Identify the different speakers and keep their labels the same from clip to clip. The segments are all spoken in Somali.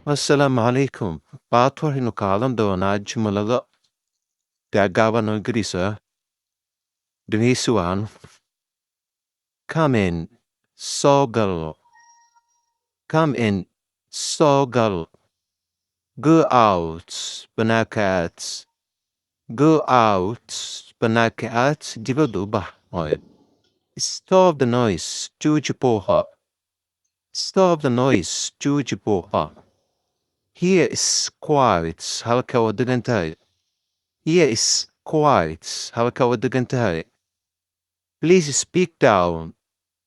Speaker 1: Assalamu alaikum. Maanta waxaynu ka hadlan doonaa jumlado gaagaaban oo ingiriis ah. Dhegeysi wacan. Come in, soo gal. Come in, soo gal. Go out, banaanka aad. Go out, banaanka aad. Dibadda u bax. Stop the noise, jooji buuqa. Stop the noise, jooji buuqa. Here is quiet, halka waa degan tahay. Here is quiet, halka waa degan tahay. Please speak down.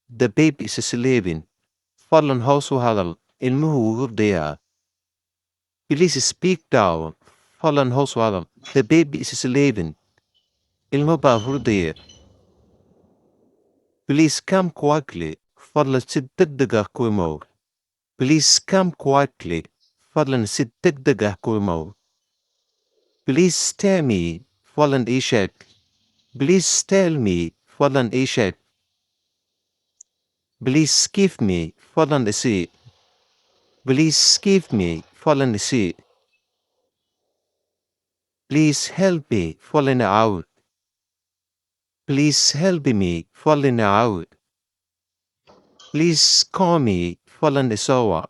Speaker 1: The baby is sleeping. Fadlan hoos u hadal, ilmuhu wuu hurdayaa. Please speak down. Fadlan hoos u hadal. The baby is sleeping. Ilmo baa hurdaya. Please come quietly. Fadlan si degdeg ah ku imow. Please come quietly. Fadlan si degdeg ah ku imow. Please tell me. Fadlan ii sheeg. Please tell me. Fadlan ii sheeg. Please give me. Fadlan isii. Please give me. Fadlan isii. Please help me. Fadlan i caawin. Please help me. Fadlan i caawin. Please call me. Fadlan i soo wac.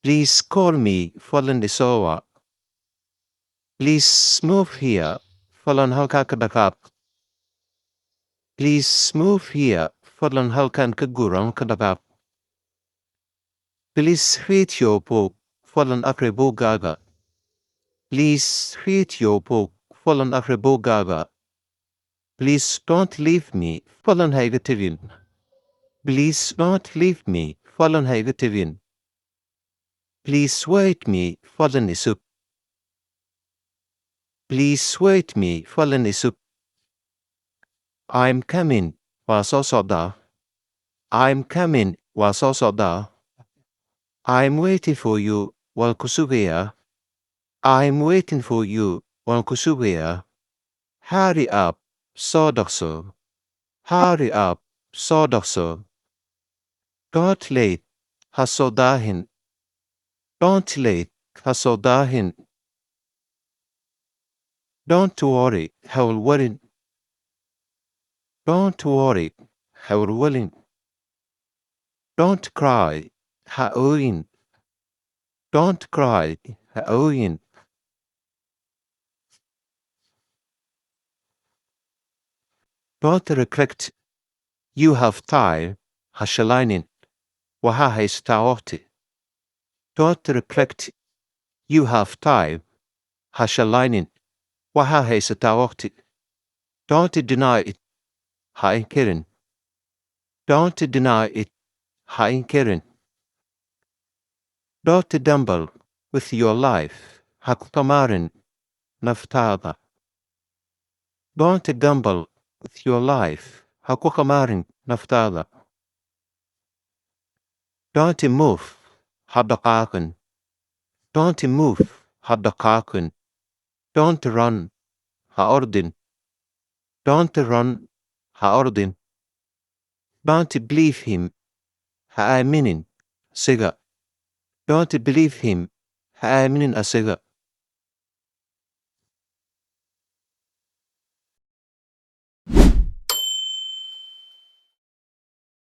Speaker 1: Please call me. Fadlan i soo wac. Please move here. Fadlan halkaa ka dhaqaaq. Please move here. Fadlan halkan ka guran ka dhaqaaq. Please read your book. Fadlan akhri buuggaaga. Please read your book. Fadlan akhri buuggaaga. Please don't leave me. Fadlan ha iga tegin. Please don't leave me. Fadlan ha iga tegin. Please wait me. Fadlan isug. Please wait me. Fadlan isug. I'm coming. Waa soo socdaa. I'm coming. Waa soo socdaa. I'm waiting for you. Waan ku sugayaa. I'm waiting for you. Waan ku sugayaa. Hurry up. Soo dhaqso. Hurry up. Soo dhaqso. Don't late. Ha soo daahin. Don't late. Ha soo daahin. Don't worry. Ha walwalin. Don't worry. Ha walwalin. Don't cry. Ha ooyin. Don't cry. Ha ooyin. Don't regret. You have time. Ha shalaynin. Waxaa haysataa waqti. Don't regret. You have time. Ha shalaynin. Waxaa haysataa waqti. Don't deny it. Ha inkirin. Don't deny it. Ha inkirin. Don't gamble with your life. Ha ku tamaarin naftaada. Don't gamble with your life. Ha ku tamaarin naftaada. Don't move. Ha dhaqaaqin. Don't move. Ha dhaqaaqin. Don't run. Ha ordin. Don't run. Ha ordin. Don't believe him. Ha aaminin. Siga. Don't believe him. Ha aaminin asiga.